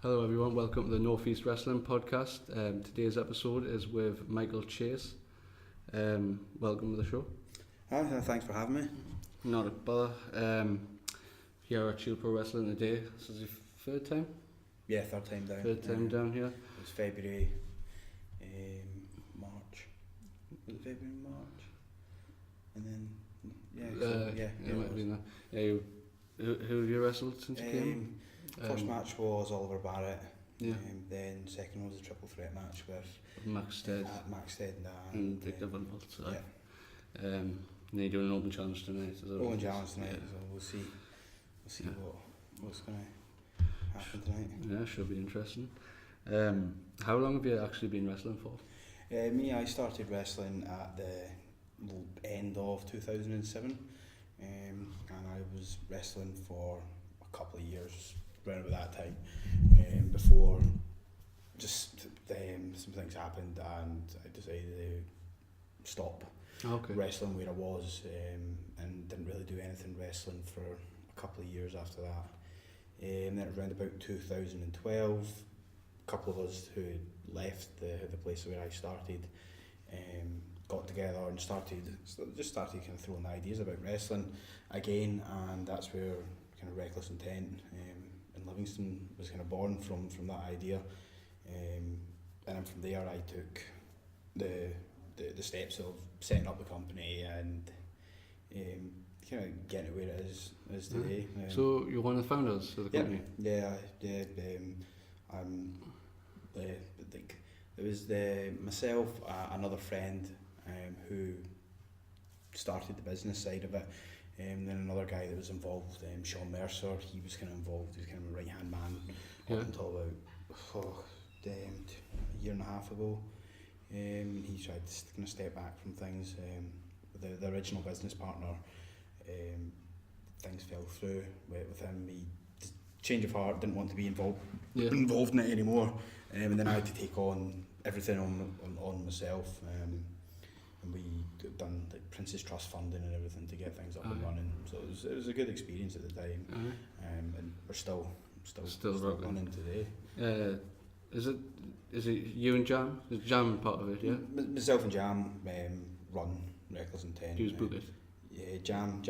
Hello everyone, welcome to the Northeast Wrestling Podcast. Today's episode is with Michael Chase. Welcome to the show. Hi, thanks for having me. Not a bother. Here at Chill Pro Wrestling today. This is your third time? Yeah, third time down. Third time down here. It was February, March. Was it February, March? And then, it might have been that. Yeah, who have you wrestled since you came? First match was Oliver Barrett. Yeah. Then second was a triple threat match with Max Stead and Victor Van Volt. Yeah. And you're doing an open challenge tonight. Open challenge tonight, yeah. so we'll see Yeah. what's going to happen tonight. Yeah, should be interesting. How long have you actually been wrestling for? I started wrestling at the end of 2007, and I was wrestling for a couple of years around about that time, before just some things happened and I decided to stop wrestling where I was, and didn't really do anything wrestling for a couple of years after that. And then around about 2012, a couple of us who had left the place where I started got together and started kind of throwing ideas about wrestling again, and that's where kind of Reckless Intent in Livingston was kind of born from that idea, and then from there I took the steps of setting up the company and kind of getting it where it is today. So you're one of the founders of the company? Yeah. It was myself, another friend who started the business side of it, and then another guy that was involved, Sean Mercer. He was kind of involved. He was kind of a right hand man up until about a year and a half ago. He tried to kind of step back from things. The original business partner, things fell through with him. He change of heart, didn't want to be involved in it anymore, and then I had to take on everything on myself, and we done the Princess Trust funding and everything to get things up and running. So it was a good experience at the time, and we're still running today. Is it you and Jam? Is Jam part of it? Yeah. Myself and Jam run Reckless Intent. You book it. Yeah, Jam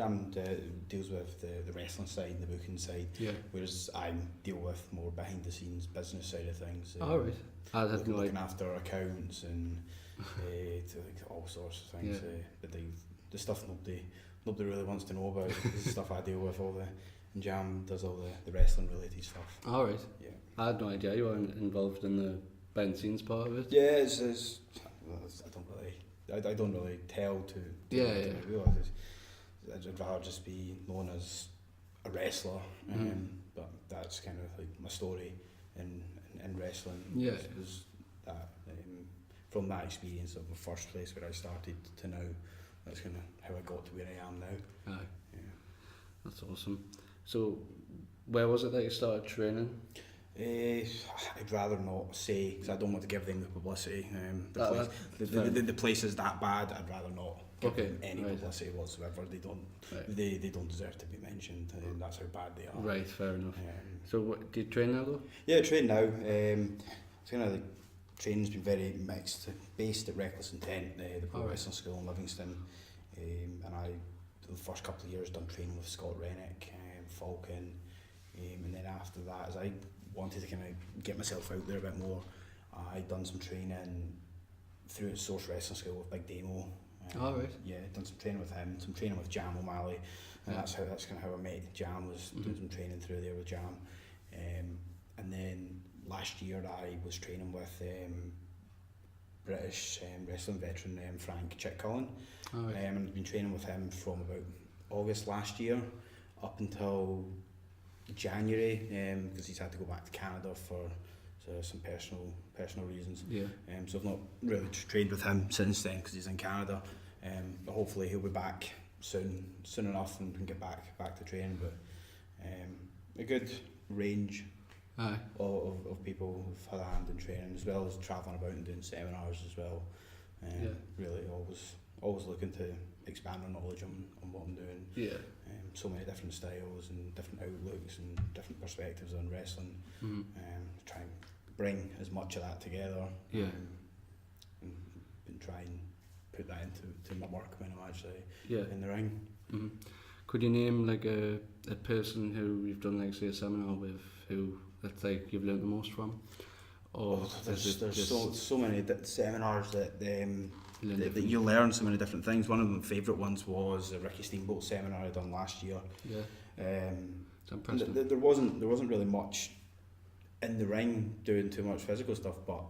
deals with the wrestling side, the booking side, whereas I deal with more behind the scenes business side of things. Right. I had no looking after accounts and to like all sorts of things. But the stuff nobody really wants to know about is the stuff I deal with. And Jam does all the wrestling related stuff. All right. Yeah. I had no idea you were involved in the behind the scenes part of it. Yeah, I don't really tell to realise. I'd rather just be known as a wrestler, but that's kind of like my story in wrestling. Was that from that experience of the first place where I started to now, that's kind of how I got to where I am now. Aye. Yeah. That's awesome. So, where was it that you started training? I'd rather not say, because I don't want to give them the publicity. The place is that bad. I'd rather not give them any publicity whatsoever. They don't deserve to be mentioned. That's how bad they are. Right, fair enough. So, do you train now though? Yeah, I train now. It's kind of like training's been very mixed. Based at Reckless Intent, the pro wrestling school in Livingston, and I, the first couple of years, done training with Scott Rennick, Falcon, and then after that, as I wanted to kind of get myself out there a bit more, I'd done some training through at Source Wrestling School with Big Demo. Yeah, done some training with him, some training with Jam O'Malley, and that's kind of how I met Jam, was doing some training through there with Jam. And then last year I was training with British wrestling veteran Frank Chick-Cullen, and I've been training with him from about August last year up until January, because he's had to go back to Canada for some personal reasons. So I've not really trained with him since then because he's in Canada, but hopefully he'll be back soon enough and can get back to training. But a good range of people who've had a hand in training, as well as travelling about and doing seminars as well. Really always looking to expand my knowledge on what I'm doing. So many different styles and different outlooks and different perspectives on wrestling. bring as much of that together. Yeah. And try and put that into my work when I'm actually Yeah. in the ring. Mm-hmm. Could you name like a person who you've done like say a seminar with who that's like you've learned the most from? Or there's so many seminars that that you different- learn so many different things. One of my favourite ones was a Ricky Steamboat seminar I done last year. Yeah. It's And impressive. there wasn't really much in the ring doing too much physical stuff, but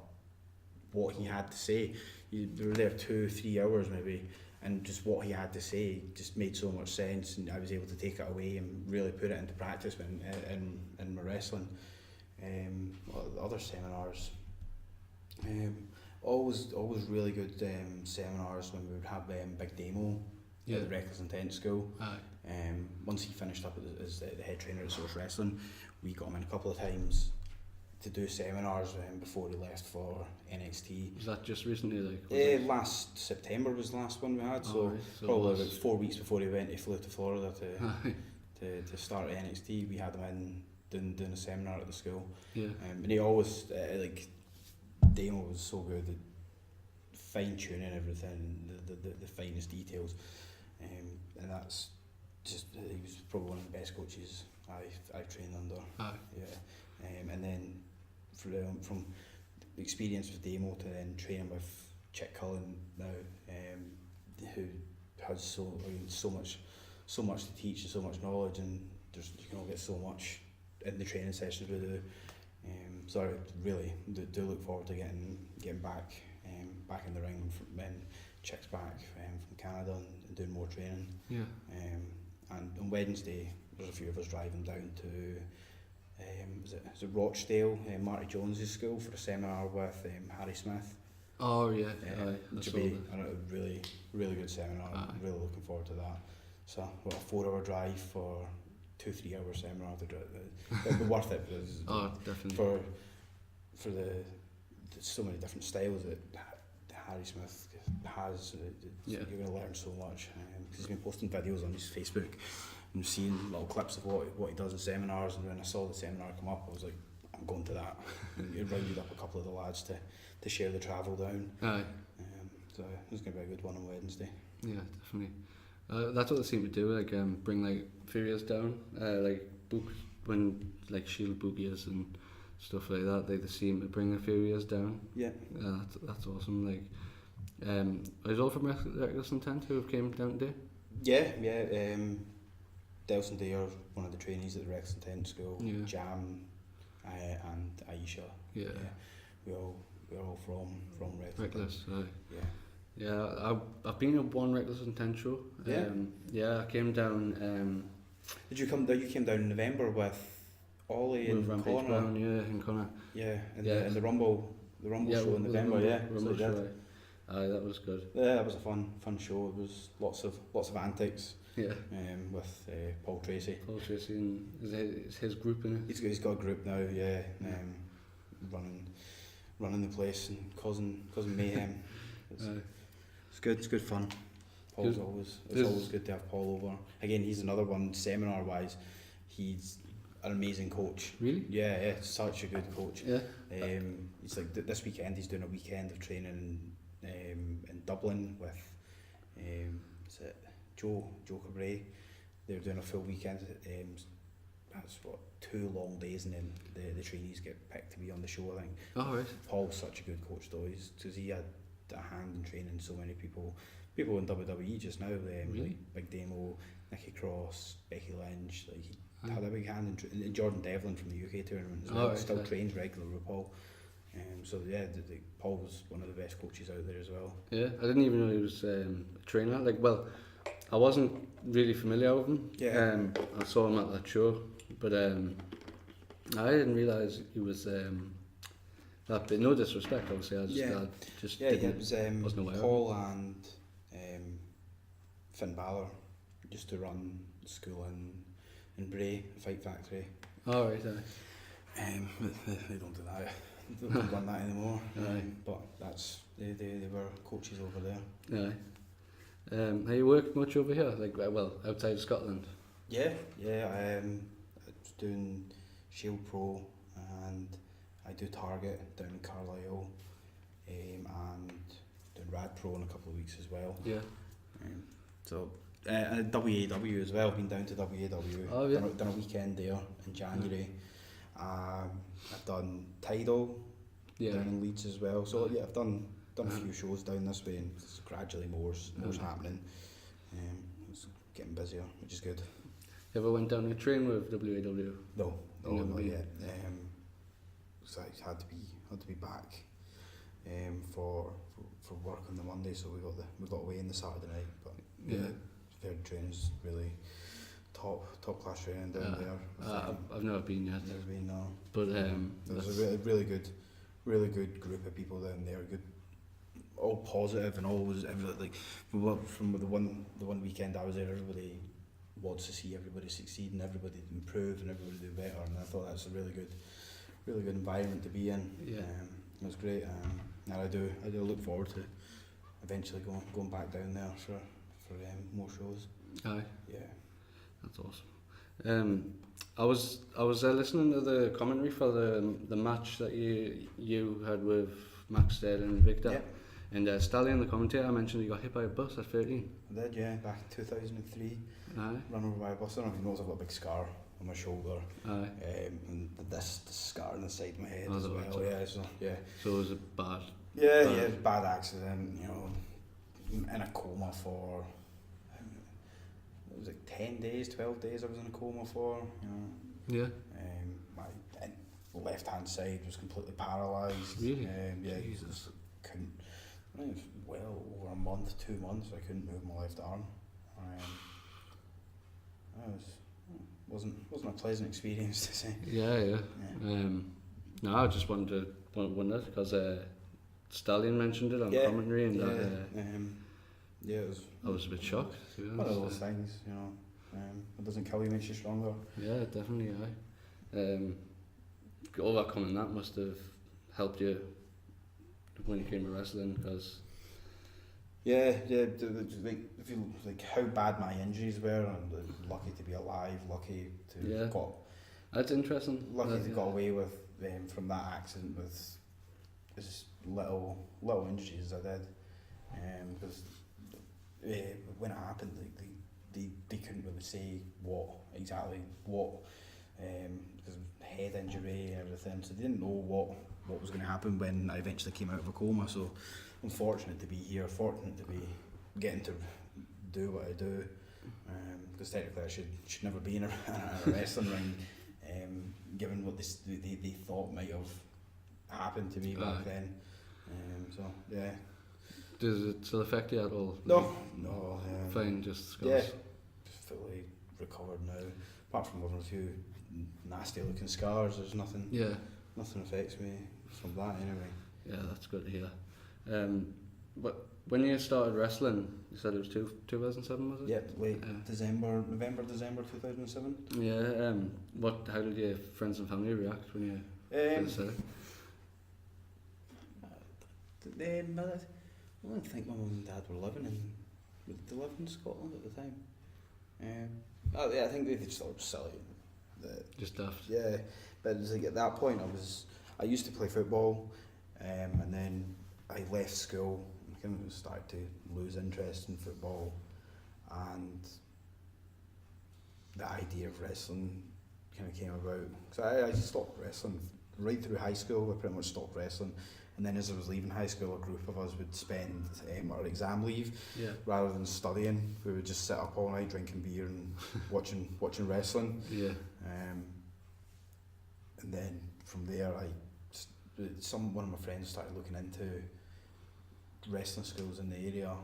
what he had to say, they were there 2-3 hours maybe, and just what he had to say just made so much sense, and I was able to take it away and really put it into practice in my wrestling. Other seminars, always really good seminars when we would have Big Demo Yeah. at the Reckless Intent School. Aye. Once he finished up as the head trainer at Source Wrestling, we got him in a couple of times to do seminars before he left for NXT. Was that just recently? Like was it? Last September was the last one we had, so Alright, so probably it was- about 4 weeks before he flew to Florida Aye. to start at NXT. We had him in doing a seminar at the school, Yeah. and he always like Damo was so good at fine tuning everything, the finest details, and that's just he was probably one of the best coaches I've trained under. Aye. Yeah, and then from the experience with Damo to then training with Chick Cullen now, who has so much to teach and so much knowledge, and you can all get so much in the training sessions we do. So I really do look forward to getting back in the ring when Chick's back from Canada and doing more training. Yeah. And on Wednesday, there's a few of us driving down to is it Rochdale, Marty Jones's school for a seminar with Harry Smith. Oh yeah. Aye. I Which saw will be that. a really good seminar. Aye. I'm really looking forward to that. So what, a 4-hour drive for 2-3 hour seminar. It'll be worth it because Oh, definitely. for the so many different styles that Harry Smith has. Yeah. You're going to learn so much. He's been posting videos on his Facebook and seeing little clips of what he does in seminars, and when I saw the seminar come up I was like, I'm going to that. And it rounded up a couple of the lads to share the travel down. Aye. So it's going to be a good one on Wednesday. Yeah, definitely. That's what they seem to do. Like bring like furious down. Like book when like Shield book years and stuff like that. They seem to bring the furious down. Yeah. That's awesome. Like, is all from Reckless Intent who came down today? Yeah. Delson Day are one of the trainees at the Rex Intent School. Yeah. Jam and Aisha. Yeah. We're all from Reckless. Aye. Yeah. Yeah, I've been at one Reckless Intent show. Yeah? Yeah, I came down. Did you come down? You came down in November with Ollie With and Rampage Connor. Brown, yeah, and Connor. Yeah, and Yeah. the Rumble show in with November. the Yeah, Rumble so we show, did. aye, that was good. Yeah, that was a fun show. It was lots of antics. Yeah. With Paul Tracy. Paul Tracy and is his group in it. He's got a group now. Yeah, running the place and causing mayhem. It's good. It's good fun. Paul's always good to have Paul over. Again, he's another one. Seminar wise, he's an amazing coach. Really? Yeah, such a good coach. Yeah. He's like this weekend. He's doing a weekend of training in Dublin with is it Joe Cabray. They're doing a full weekend. That's what 2 long days, and then the trainees get picked to be on the show. I think. Oh right. Paul's such a good coach though. Because he had a hand in training so many people in WWE just now. Really? Like Big Damo, Nikki Cross, Becky Lynch. Like he had a big hand in Jordan Devlin from the UK tournament as well. Right, Still right. trains regular with Paul. So yeah, Paul was one of the best coaches out there as well. Yeah, I didn't even know he was a trainer. Like, well, I wasn't really familiar with him. Yeah. I saw him at that show, but I didn't realise he was that big. No disrespect, obviously. I just Yeah, didn't. it was wasn't aware of Paul and Finn Balor used to run school in Bray, Fight Factory. Oh right, They don't do that. They don't run that anymore. Aye. But they were coaches over there. aye. Have you worked much over here? Like, well, outside of Scotland? Yeah. I was doing Shield Pro, and I do to Target down in Carlisle, and doing Rad Pro in a couple of weeks as well. Yeah. So WAW as well. Been down to WAW. Oh yeah. Done a weekend there in January. I've done Tidal down in Leeds as well. So yeah, I've done a few shows down this way, and it's gradually more's happening. It's getting busier, which is good. You ever went down a train with WAW? No, not been? yet. So I had to be back for work on the Monday, so we got away on the Saturday night. But yeah, fair train's really top class training down there. I've never been yet. Never been, no. But there's a really good group of people down there. Good, all positive and always everything. Like from the one weekend I was there, everybody wants to see everybody succeed and everybody improve and everybody do better. And I thought that's a really good environment to be in. Yeah. It was great. And I do look forward to eventually going back down there for more shows. Aye. Yeah. That's awesome. I was listening to the commentary for the match that you had with Max Stead and Victor. Yeah. And Stallion, the commentator, mentioned he got hit by a bus at 13. I did, yeah, back in 2003. Aye. Run over by a bus. I don't know if you notice, I've got a big scar on my shoulder. Aye. And this scar on the side of my head Oh, as that well. was it. Yeah, so yeah. So it was a bad. Yeah, bad accident. You know, in a coma for. It was like 10 days, 12 days. I was in a coma for. You know. Yeah. My left hand side was completely paralysed. Really? Yeah. Jesus. Couldn't. I think it was well over a month, 2 months. I couldn't move my left arm. Wasn't a pleasant experience to say. Yeah. No, I just wanted to wonder because Stallion mentioned it on commentary, and it was. I was a bit shocked. To be One honest. of those things, you know. It doesn't kill you, makes you stronger. Yeah, definitely. Overcoming that must have helped you when you came to wrestling, because. Yeah. If you like how bad my injuries were, I'm lucky to be alive, lucky to have got. That's interesting. Lucky to got away with from that accident with as little injuries as I did, because when it happened, they couldn't really say what exactly because head injury and everything, so they didn't know what was going to happen when I eventually came out of a coma. So I'm fortunate to be here, fortunate to be getting to do what I do, because technically I should never be in a wrestling ring, given what they thought might have happened to me back then. So yeah. Does it still affect you at all? No. Fine, just scars. Yeah, fully recovered now. Apart from one or two nasty looking scars, there's nothing. Yeah. Nothing affects me from that anyway. Yeah, that's good to hear. But when you started wrestling, you said it was 2007, was it? Yep, November, December 2007. Yeah. How did your friends and family react when you first said it? I don't think my mum and dad were living in Scotland at the time. I think they just thought it was silly. Just daft. Yeah, but it was like at that point I used to play football, and then I left school and kind of started to lose interest in football, and the idea of wrestling kind of came about. So I stopped wrestling right through high school. I pretty much stopped wrestling. And then as I was leaving high school, a group of us would spend our exam leave, rather than studying. We would just sit up all night drinking beer and watching wrestling. Yeah. And then from there, one of my friends started looking into wrestling schools in the area,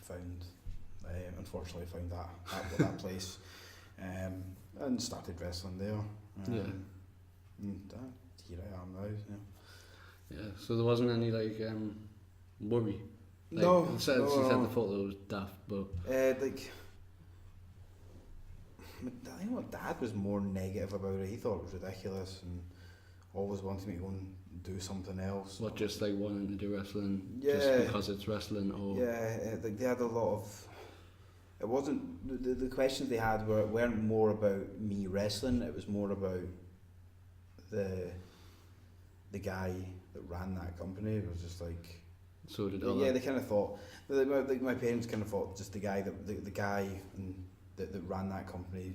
and unfortunately found that place, and started wrestling there. And here I am now. Yeah. Yeah, so there wasn't any worry. No. You said the photo was daft, but I think my dad was more negative about it. He thought it was ridiculous and always wanted me to go and do something else. what, just wanting to do wrestling Yeah. just because it's wrestling, or Yeah, they had a lot of. It wasn't the questions they had weren't more about me wrestling. It was more about the the guy that ran that company was just like, So did all yeah, that. they kind of thought, like my parents kind of thought just the guy that ran that company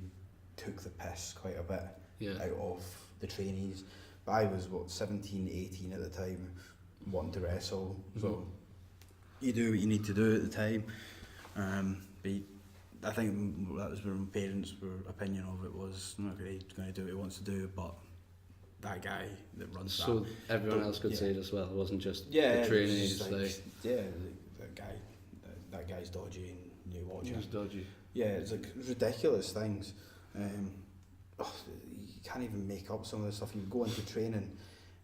took the piss quite a bit Yeah. out of the trainees. But I was 17, 18 at the time, wanting to wrestle. So you do what you need to do at the time. But I think that was where my parents' opinion of it was, not really going to do what he wants to do, but that guy that runs So everyone else could see it as well. It wasn't just the trainees. That guy's dodgy and you watch He him. was dodgy. Yeah, it's like ridiculous things. You can't even make up some of the stuff. You'd go into training,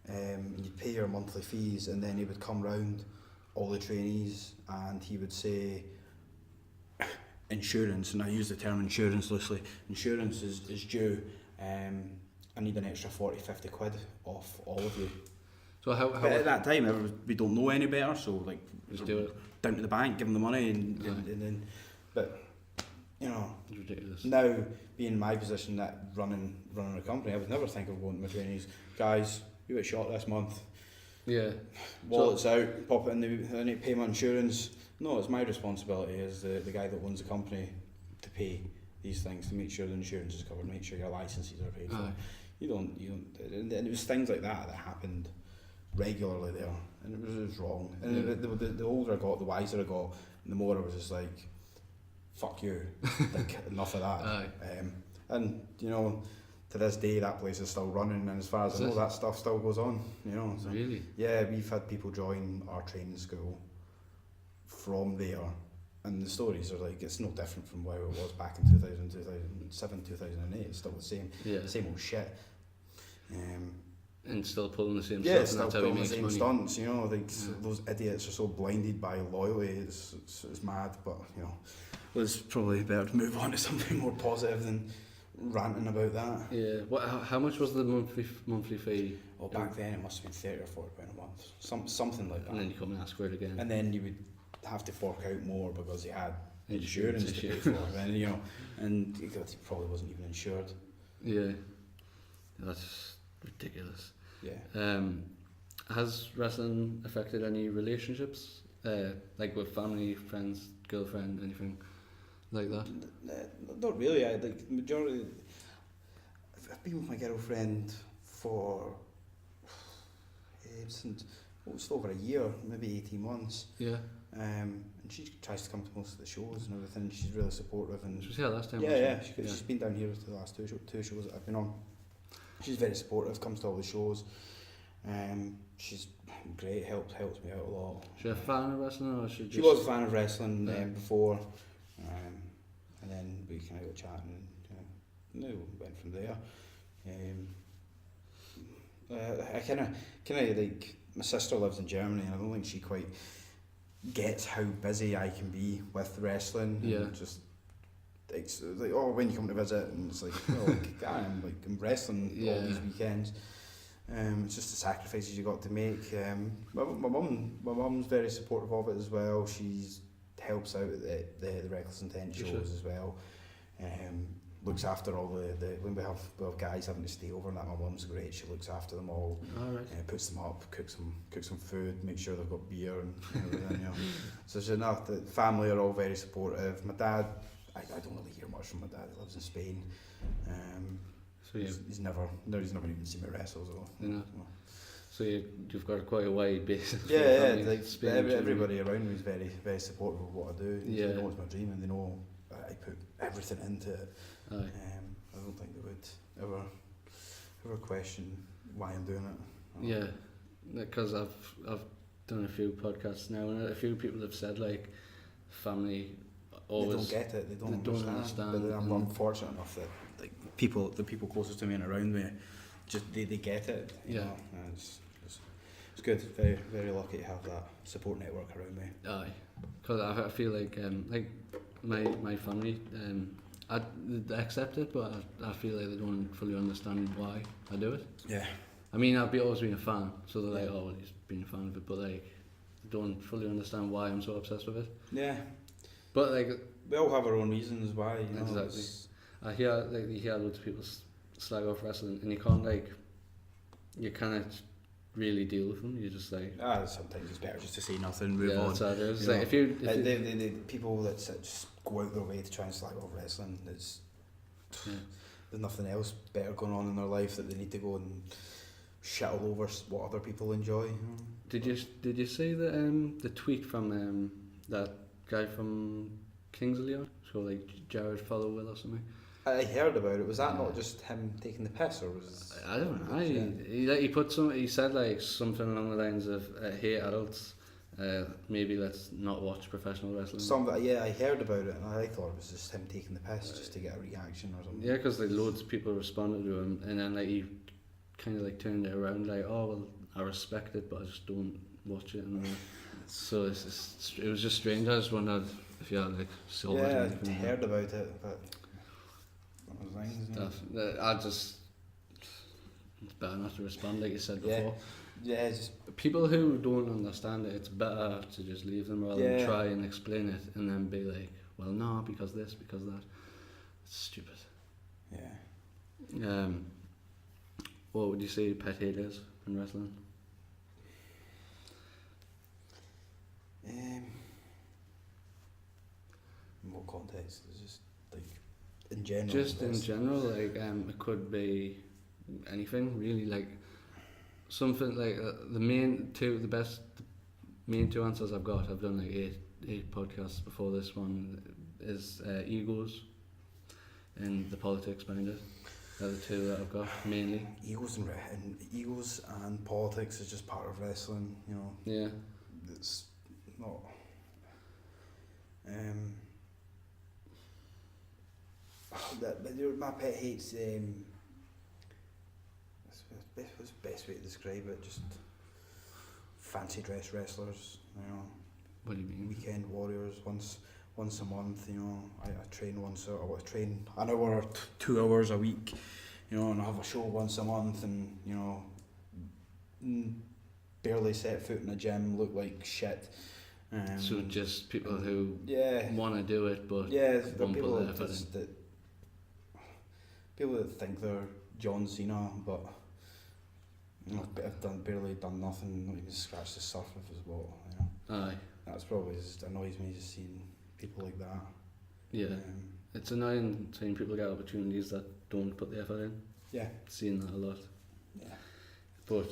and you'd pay your monthly fees, and then he would come round all the trainees and he would say, insurance, and I use the term insurance loosely, insurance is due, I need an extra 40-50 quid off all of you. So how But at that time, we don't know any better, so like just do it? down to the bank, give them the money, and then, but you know, It's ridiculous. now being in my position, that running a company, I would never think of going to my trainees, guys, you got shot this month, Yeah. wallet's out, pop it in I need to pay my insurance. No, it's my responsibility as the guy that owns the company to pay these things, to make sure the insurance is covered, make sure your licenses are paid for. Aye. You don't, and it was things like that happened regularly there, and it was wrong. And the older I got, the wiser I got, and the more I was just like, fuck you, like, enough of that. Aye. And you know, to this day that place is still running, and as far as I know, that stuff still goes on. You know, so, Really? yeah, we've had people join our training school from there, and the stories are like, it's no different from where it was back in 2000, 2007, 2008. It's still the same, Yeah. same old shit. And still pulling the same Yeah, stuff, still and that's how he pulling the makes same money. stunts. You know, like those idiots are so blinded by loyalty. It's mad, but you know, it's probably better to move on to something more positive than ranting about that. Yeah. How much was the monthly fee? Well, back then it must have been £30 or £40 a month, something like that. And then you come and ask for it again. And then you would have to fork out more because you had Insurance insurance to pay for, and you know, and he probably wasn't even insured. Yeah. That's ridiculous. Yeah. Has wrestling affected any relationships? Like with family, friends, girlfriend, anything like that? Not really. I like majority. I've been with my girlfriend for since just over a year, maybe 18 months. Yeah. And she tries to come to most of the shows and everything. She's really supportive, and She was here last time. yeah, wasn't she? she's been down here to the last two shows that I've been on. She's very supportive, comes to all the shows. She's great, helps me out a lot. She a fan of wrestling, or She was a fan of wrestling before, and then we kind of got chatting, and went from there. I kind of like, my sister lives in Germany, and I don't think she quite gets how busy I can be with wrestling. Yeah. And just it's like, oh, when you come to visit, and it's like, oh, I'm wrestling all these weekends. It's just the sacrifices you got to make. My mum's very supportive of it as well. She's helps out at the Reckless Intent shows as well. Looks after all the when we have guys having to stay over, and that, my mum's great. She looks after them all. Puts them up, cooks some food, makes sure they've got beer and everything. You know. So she's enough. The family are all very supportive. My dad, I don't really hear much from my dad. He lives in Spain. So he's never even seen me wrestle. So you've got quite a wide base. Yeah, like everybody around me is very, very supportive of what I do. Yeah. They know it's my dream, and they know I put everything into it. Aye. I don't think they would ever question why I'm doing it. Yeah, because I've done a few podcasts now, and a few people have said like family always they don't get it. They don't understand. But and I'm fortunate enough that like the people closest to me and around me, just they get it. You know? And it's good. Very, very lucky to have that support network around me. Aye, because I feel like my family I accept it, but I feel like they don't fully understand why I do it. Yeah. I mean, I've always been a fan, so they're like, oh, well, he's been a fan of it, but like, they don't fully understand why I'm so obsessed with it. Yeah. But like, we all have our own reasons why. You know, exactly. I hear you hear loads of people slag off wrestling, and you can't like, you kind of really deal with them. You're just like, sometimes it's better just to say nothing, move yeah, on. that's how it is. You Like know, if you the people that just go out their way to try and slag off wrestling, there's nothing else better going on in their life that they need to go and shit all over what other people enjoy. You know? Did you see the tweet from that guy from Kings of Leon? So like Jared Followwill or something. I heard about it. Was that not just him taking the piss, or was? I don't know. He put some. He said like something along the lines of, "Hey adults, maybe let's not watch professional wrestling." I heard about it, and I thought it was just him taking the piss just to get a reaction or something. Yeah, because like loads of people responded to him, and then like he kind of like turned it around, like, "Oh well, I respect it, but I just don't watch it." And so it was just strange. I just wondered if you had like saw it. Yeah, I heard about it, but. It's better not to respond like you said before. Yeah, just people who don't understand it, it's better to just leave them rather than try and explain it and then be like, well, no, because this, because that. It's stupid. Yeah. What would you say your pet hate is in wrestling? In what context? It's just like in general. Just in general, like it could be anything really. Like something like the main two answers I've got. I've done like eight podcasts before this one. Is egos and the politics behind it. They're the two that I've got mainly. Egos and politics is just part of wrestling, you know. Yeah. It's not. My pet hate's what's the best way to describe it? Just fancy dress wrestlers, you know. What do you mean? Weekend warriors. Once a month, you know. I train I train an hour or 2 hours a week, you know, and I have a show once a month, and you know, barely set foot in a gym, look like shit. So just people who want to do it, but won't people that think they're John Cena, but you know, I've barely done nothing, not even scratched the surface as well. You know, aye, that's probably just annoys me, just seeing people like that. Yeah, it's annoying seeing people get opportunities that don't put the effort in. Yeah, seeing that a lot. Yeah, but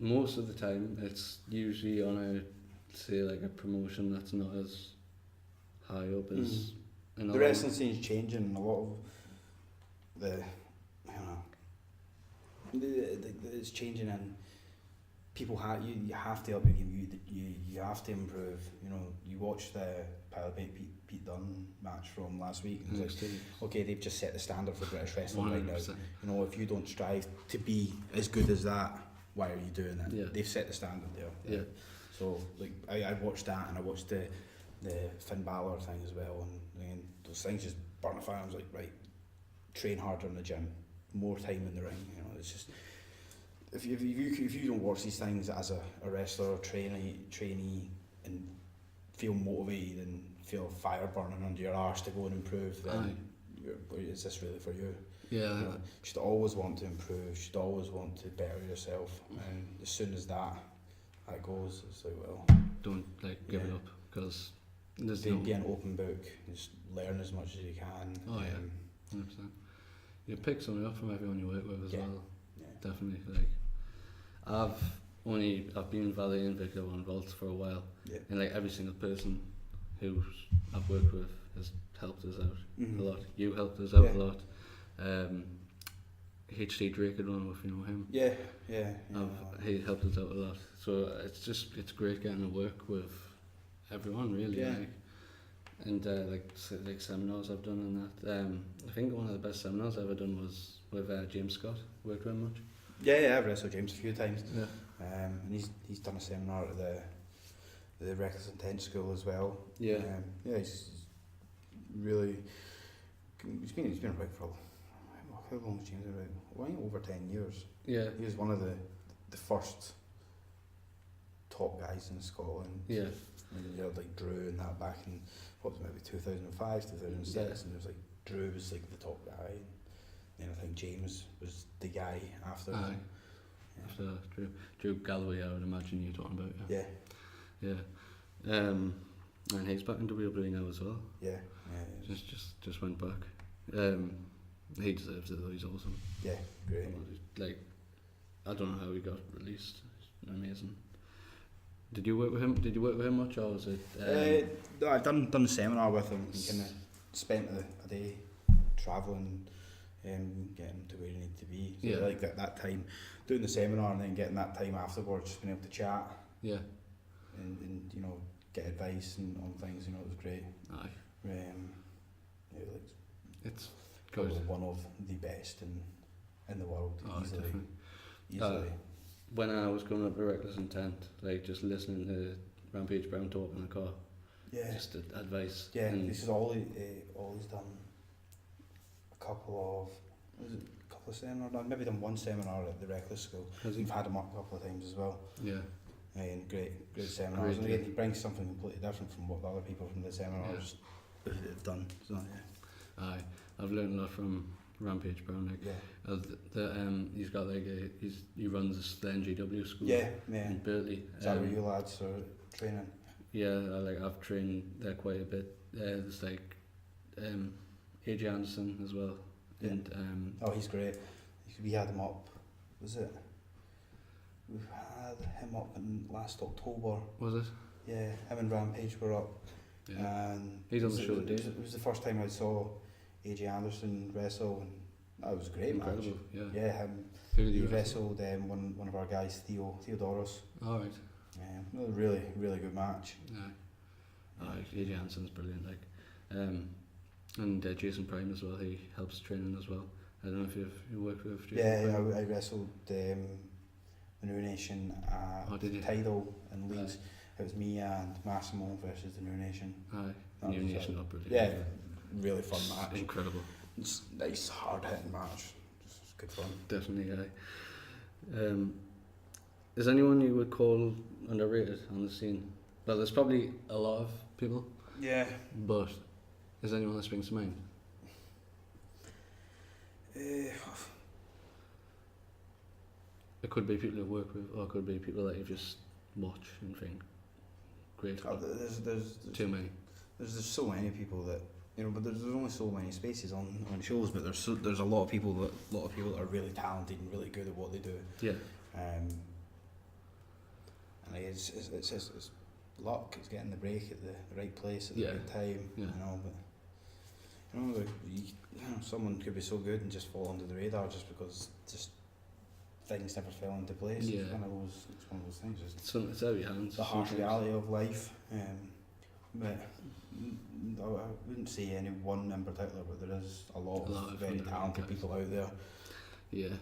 most of the time it's usually on a, say, like a promotion that's not as high up as the wrestling scene's changing, and a lot of the, you know, it's changing, and people you have to up your game. You have to improve. You know, you watch the Pete Dunne match from last week, and it's like, okay, they've just set the standard for British wrestling 100%. Right now. You know, if you don't strive to be as good as that, why are you doing it? Yeah. They've set the standard there. Yeah. So like I watched that, and I watched the Finn Balor thing as well, and those things just burn a fire. I was like, right, train harder in the gym, more time in the ring. You know, it's just if you don't watch these things as a wrestler or trainee and feel motivated and feel fire burning under your arse to go and improve, then is this really for you? Yeah. You know, you should always want to improve. You should always want to better yourself. And as soon as that goes, it's like, well, don't like give it up, because there's be an open book. Just learn as much as you can. Oh yeah, 100%. You pick something up from everyone you work with as well. Yeah. Definitely. Like I've been in Valley and Victor on Vault for a while, and like every single person who I've worked with has helped us out a lot. You helped us out a lot. HT Drake had run with, you know him. Yeah. He helped us out a lot. So it's great getting to work with everyone really. Yeah. Like, and like seminars I've done and that. I think one of the best seminars I've ever done was with James Scott. Worked with him much. Yeah, I've wrestled James a few times. Yeah. And he's done a seminar at the Reckless Intent School as well. Yeah. He's really he's been around for how long has James been around? I think over 10 years. Yeah. He was one of the first top guys in Scotland. Yeah. And you had like Drew and that back in maybe 2005, 2006, and there was like Drew was like the top guy. And then I think James was the guy after him. After Drew Galloway, I would imagine you're talking about. Yeah. And he's back in WWE now as well. Yeah. Just went back. He deserves it though. He's awesome. Yeah, great. Like, I don't know how he got released. He's amazing. Did you work with him much, or was it? No, I've done the seminar with him. And kind of spent a day travelling, getting to where he needed to be. So like that time doing the seminar and then getting that time afterwards, just being able to chat. Yeah. And you know, get advice and on things. You know, it was great. Aye. It's probably one of the best in the world. Easily. Definitely. Easily. When I was coming up with Reckless Intent, like just listening to Rampage Brown talk in the car, just advice. Yeah, this is all he's done. A couple of seminars. Maybe done one seminar at the Reckless School. We've had him up a couple of times as well. Yeah. And great seminars. And again, he brings something completely different from what the other people from the seminars have done. So Aye, I've learned a lot from Rampage Brown. He's got he runs the NGW school. In Burley. Is that where you lads are training? Yeah, I've trained there quite a bit. There's AJ Anderson as well. Yeah. And he's great. We had him up. Was it? We had him up in last October. Was it? Yeah, him and Rampage were up. Yeah. And he's on the show today. It was the first time I saw AJ Anderson wrestle, and that was a great Incredible, match. Yeah. Him. Who did he wrestled one of our guys, Theodoros. All right. It was a really, really good match. AJ Anderson's brilliant. And Jason Prime as well. He helps training as well. I don't know if you worked with Jason Prime. I wrestled the New Nation at Tidal in Leeds. It was me and Massimo versus the New Nation. Aye, New Nation up brilliant. Yeah, really fun match. Incredible. It's a nice, hard-hitting match. Just good fun. Definitely, aye. Is anyone you would call underrated on the scene? Well, there's probably a lot of people. Yeah. But is anyone that springs to mind? It could be people you've worked with, or it could be people that you just watch and think, great. There's too many. There's so many people that but there's only so many spaces on shows. But there's a lot of people that are really talented and really good at what they do. Yeah. And it's luck. It's getting the break at the right place at the right time. Yeah. But someone could be so good and just fall under the radar just because things never fell into place. Yeah. It's one of those things. It's out of your hands. The harsh reality of life. But I wouldn't say any one in particular, but there is a lot of very talented people out there. Yeah.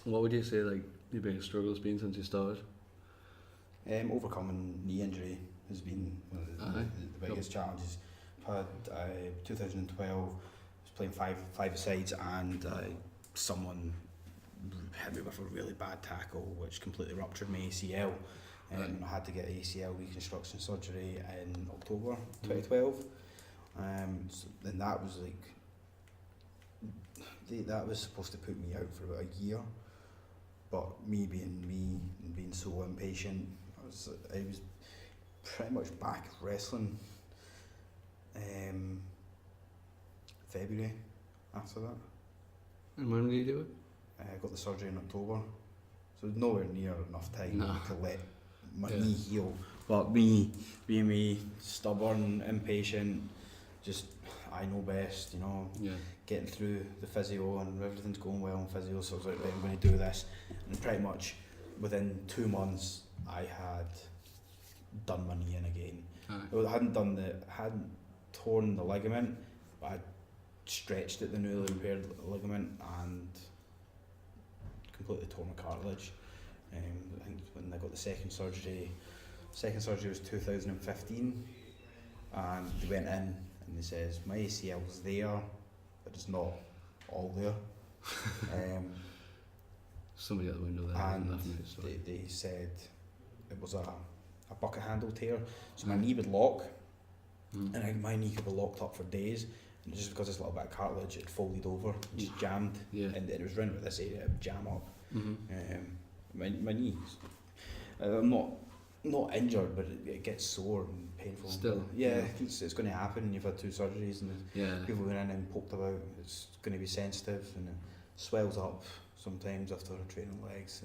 What would you say your biggest struggle has been since you started? Overcoming knee injury has been one of the biggest challenges. I've had 2012. I was playing five-a-sides and someone hit me with a really bad tackle which completely ruptured my ACL. I had to get ACL reconstruction surgery in October 2012. And that was that was supposed to put me out for about a year. But me being and being so impatient, I was pretty much back wrestling February after that. And when did you do it? I got the surgery in October, so nowhere near enough time to let my knee heal. But me, being me, stubborn, impatient, just I know best, getting through the physio and everything's going well in physio, so I was like, right, I'm going to do this. And pretty much within 2 months, I had done my knee in again. I hadn't torn the ligament, but I stretched it, the newly repaired ligament, and completely tore my cartilage. I think when I got the second surgery was 2015, and they went in and they says my ACL's there, but it's not all there. Somebody at the window there. And they said it was a bucket handle tear, so my knee would lock, and my knee could be locked up for days. And just because it's a little bit of cartilage, it folded over, just jammed, and it was round about this area, it would jam up. My knees. I'm not injured, but it gets sore and painful. Still, yeah. It's going to happen. You've had 2 surgeries, and people going in and poked about. It's going to be sensitive, and it swells up sometimes after training legs,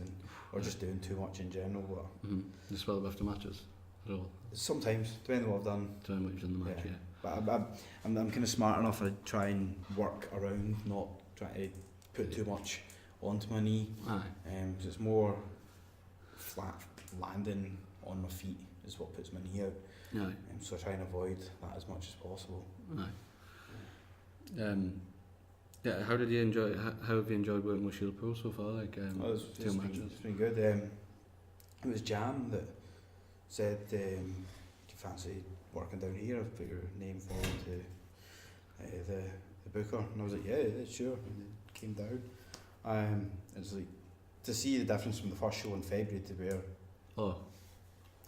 or just doing too much in general. But you swell up after matches at all? Sometimes, depending on what I've done. Depending what you've done in the match, yeah. But I'm kind of smart enough to try and work around, not trying to put too much onto my knee. Aye. Cause it's more flat landing on my feet is what puts my knee out. Aye. So I try and avoid that as much as possible. Aye. Yeah. How did you enjoy? How have you enjoyed working with Shield Pro so far? Like 2 matches. It's been good. It was Jam that said, "Do you fancy working down here? I've put your name forward to the booker," and I was like, "Yeah, sure." And it came down. It's like to see the difference from the first show in February to where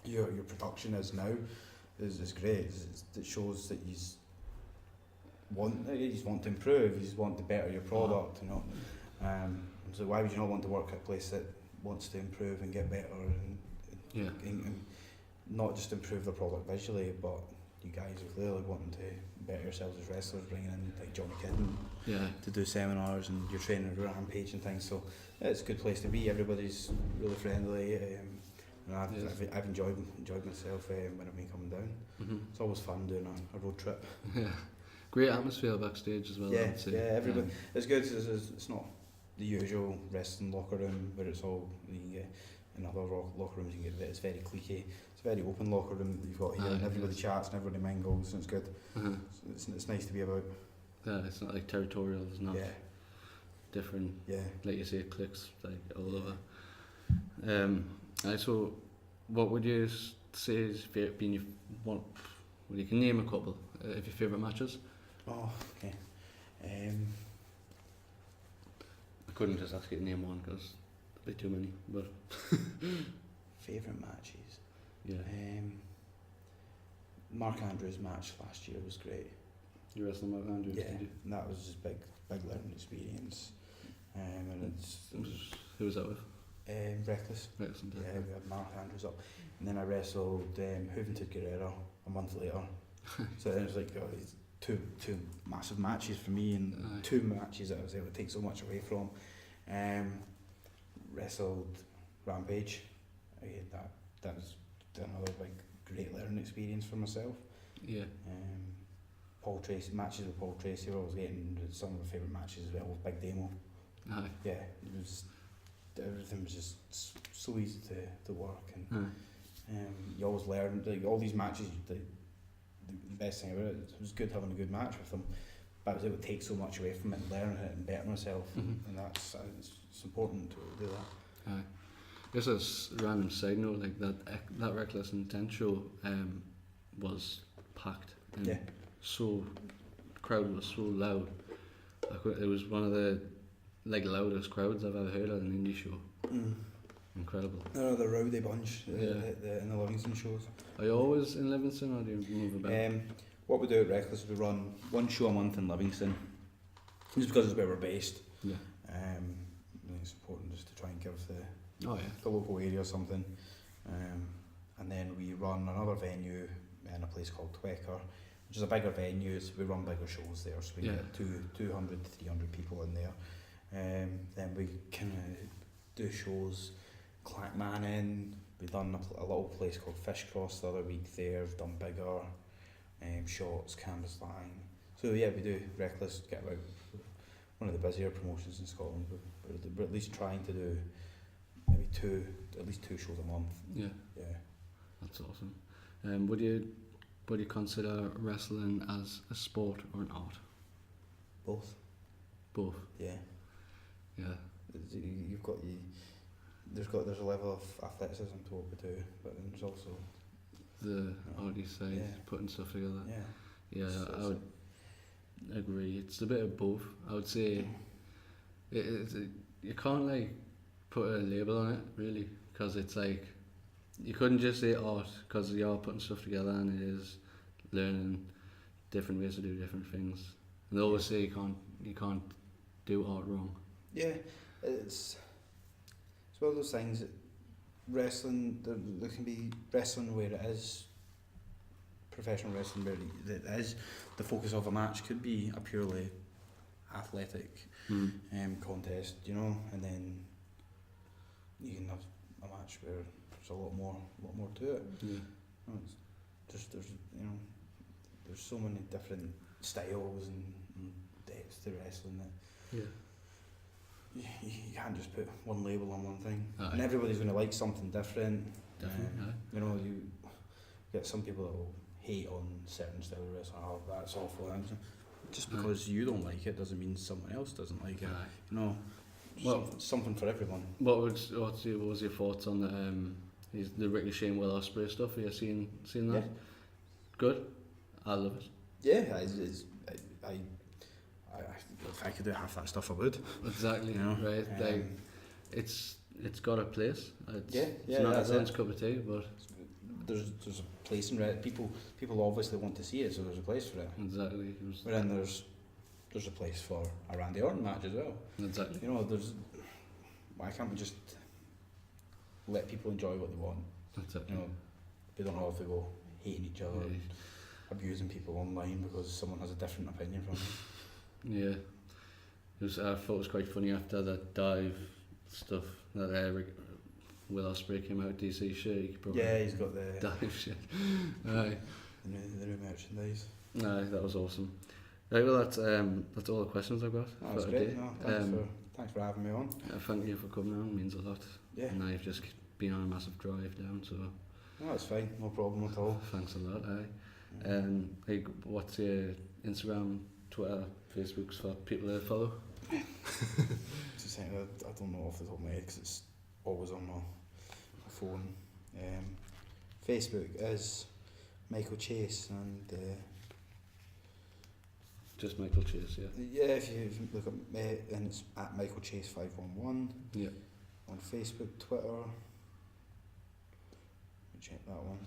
your production is now is great. It shows that he's want to improve. He's want to better your product. You know. So why would you not want to work at a place that wants to improve and get better and not just improve the product visually, but you guys are clearly wanting to better yourselves as wrestlers, bringing in like Johnny Kidd to do seminars, and you're training at Rampage and things. So it's a good place to be. Everybody's really friendly, and I've enjoyed myself when I've been coming down. It's always fun doing a road trip. Yeah, great atmosphere backstage as well. Yeah, everybody. It's good. It's not the usual wrestling locker room where it's all you can get. In other locker rooms, you can get it's very cliquey. It's a very open locker room that you've got here, and everybody chats and everybody mingles, and it's good. So it's nice to be about. Yeah, it's not like territorial. It's not different. Yeah, like you say, it clicks like all over. So, what would you say is been your one? Well, you can name a couple of your favourite matches. Oh, okay. I couldn't just ask you to name one because there'd be too many. But favourite matches. Yeah. Mark Andrews' match last year was great. You wrestled Mark Andrews, did you? And that was just big learning experience. And who was that with? Reckless. Reckless. Yeah, we had Mark Andrews up, and then I wrestled Juventud Guerrero a month later. So then it was like these two massive matches for me, and 2 matches that I was able to take so much away from. Wrestled Rampage. Again, that was another great learning experience for myself. Yeah. Paul Tracy matches with Paul Tracy. I was getting some of my favourite matches as well with Big Demo. Aye. Yeah, everything was just so easy to work, and you always learn. Like all these matches, the best thing about it was good having a good match with them. But I was able to take so much away from it and learn it and better myself, and that's it's important to do that. Aye. Just as a random side note, like that Reckless Intent show was packed, and crowd was so loud. It was one of the loudest crowds I've ever heard at an indie show. Incredible. They're the rowdy bunch in the Livingston shows. Are you always in Livingston, or do you move about? What we do at Reckless is we run 1 show a month in Livingston, just because it's where we're based. Yeah. I think it's important just to try and give the local area something. And then we run another venue in a place called Twecker, which is a bigger venue. So we run bigger shows there, so we get 200 to 300 people in there. Then we kind of do shows. Clackmanning, we've done a little place called Fish Cross the other week there. We've done bigger shots, canvas line. So yeah, we do Reckless, get about one of the busier promotions in Scotland. We're at least trying to do maybe at least two shows a month. Yeah. Yeah. That's awesome. Would you consider wrestling as a sport or an art? Both. Both. Yeah. Yeah. There's a level of athleticism to what we do, but then there's also the arty side, putting stuff together. Yeah. Yeah, I would agree. It's a bit of both. I would say you can't put a label on it really, because it's you couldn't just say art, because you are putting stuff together and it is learning different ways to do different things. And they always say you can't do art wrong. Yeah, it's one of those things that wrestling, there can be wrestling where it is professional wrestling, where it is the focus of a match could be a purely athletic contest, you know, and then you can have a match where there's a lot more to it. Yeah. There's you know, there's so many different styles and depths to wrestling that you can't just put one label on one thing. Aye. And everybody's going to like something different. Definitely, aye. You know, you get some people that will hate on certain style of wrestling. Oh, that's awful. And just because you don't like it doesn't mean someone else doesn't like it. Aye. You know, something for everyone. What was your thoughts on the Ricochet and Will Ospreay stuff? Have you seen that? Yeah. Good. I love it. Yeah, if I could do half that stuff, I would. Exactly. You know? Right. Like, it's got a place. It's not everyone's cup of tea, but there's a place in it. People obviously want to see it, so there's a place for it. exactly. But then there's a place for a Randy Orton match as well. Exactly. You know, why can't we just let people enjoy what they want? Exactly. You know, we don't have to go hating each other and abusing people online because someone has a different opinion from them. Yeah. I thought it was quite funny after that dive stuff that Will Ospreay came out. DC shirt. He's got the dive shit. Aye. the new merchandise. Aye, that was awesome. Right, well that's all the questions I've got That's for great. today. No, thanks for having me on. Thank you for coming on. It means a lot. Yeah. And I've just been on a massive drive down, so No, it's fine. No problem at all. thanks a lot. Aye. What's your Instagram, Twitter, Facebooks for people to follow? Just saying, I don't know off the top of my head because it's always on my phone. Facebook is Michael Chase, and Just Michael Chase, yeah. yeah, if you look up me, and it's at Michael Chase 511. Yeah. On Facebook, Twitter. Let me check that one.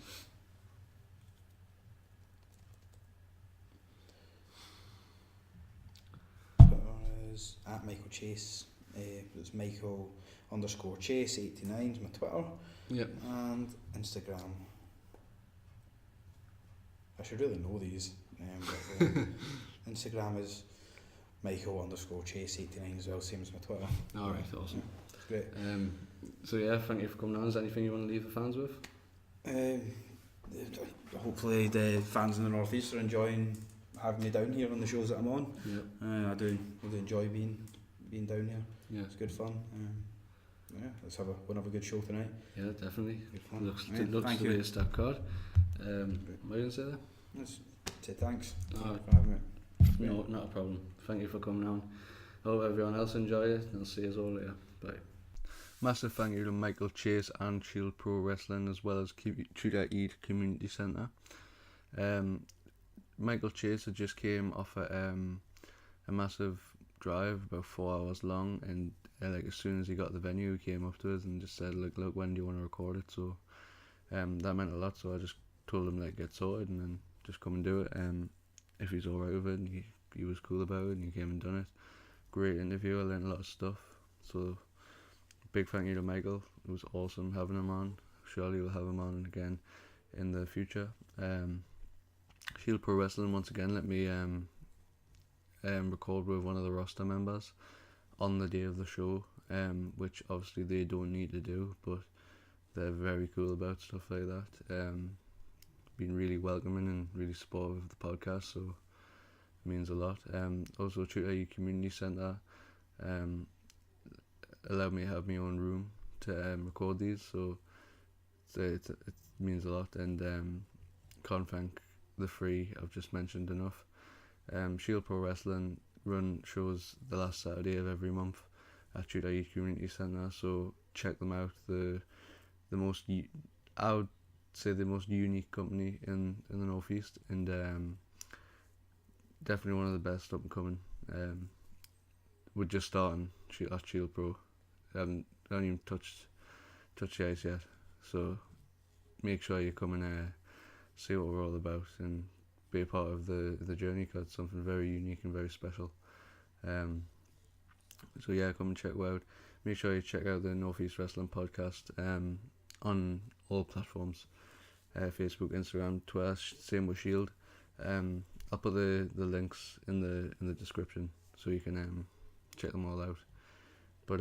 Twitter is at Michael Chase. It's Michael_Chase 89 is my Twitter. Yeah. And Instagram. I should really know these. But, Instagram is Michael_Chase 89 as well, same as my Twitter. Alright, awesome. Yeah, it's great. So yeah, thank you for coming on. Is there anything you want to leave the fans with? Hopefully the fans in the North East are enjoying having me down here on the shows that I'm on. Yeah. I do really enjoy being down here. Yeah. It's good fun. We'll have a good show tonight. Yeah, definitely. Good fun. Looks Right, to thank be you. a stack card. What are you going to say there? Let's say thanks Oh, for having me. no, not a problem. Thank you for coming on. Hope everyone else enjoyed it, and I'll see you all later. Bye. Massive thank you to Michael Chase and Shield Pro Wrestling, as well as Tudor Eid Community Centre. Michael Chase had just came off a massive drive, about 4 hours long, and like as soon as he got the venue, he came up to us and just said, look, when do you want to record it? So that meant a lot, so I just told him, like, get sorted and then just come and do it. If he's alright with it, and he was cool about it, and he came and done it. Great interview, I learned a lot of stuff, so big thank you to Michael. It was awesome having him on. Surely we'll have him on again in the future. Shield Pro Wrestling once again let me record with one of the roster members on the day of the show, which obviously they don't need to do, but they're very cool about stuff like that. Been really welcoming and really supportive of the podcast, so it means a lot. Also Tudor Community Centre allowed me to have my own room to record these, so it means a lot, and can't thank the three I've just mentioned enough. Shield Pro Wrestling run shows the last Saturday of every month at Tudor Community Centre, so check them out. I would say the most unique company in the North East, and definitely one of the best up and coming. We're just starting at Shield Pro. Haven't even touched the ice yet, so make sure you come and see what we're all about and be a part of the journey, because it's something very unique and very special. So yeah, come and check it out. make sure you check out the Northeast Wrestling Podcast on all platforms, Facebook, Instagram, Twitter, same with Shield. I'll put the links in the description so you can check them all out. But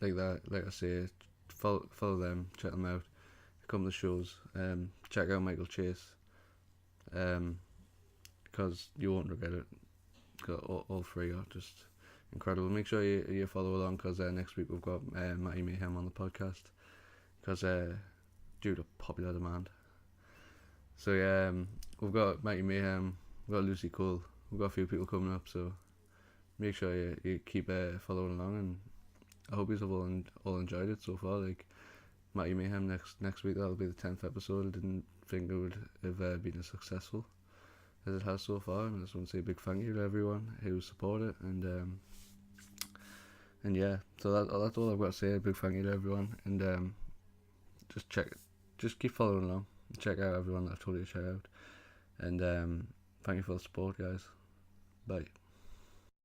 like I say, follow them, check them out, come to the shows, check out Michael Chase, because you won't regret it. All three are just incredible. Make sure you follow along, because next week we've got Matty Mayhem on the podcast, because due to popular demand. So yeah, we've got Matty Mayhem, we've got Lucy Cole, we've got a few people coming up, so make sure you keep following along, and I hope you've all enjoyed it so far. Like Matty Mayhem next week, that'll be the 10th episode. I didn't think it would have been as successful as it has so far, and I just want to say a big thank you to everyone who supported it, and yeah, so that's all I've got to say. A big thank you to everyone, and just keep following along, check out everyone that I've told you to check out, and thank you for the support, guys. Bye.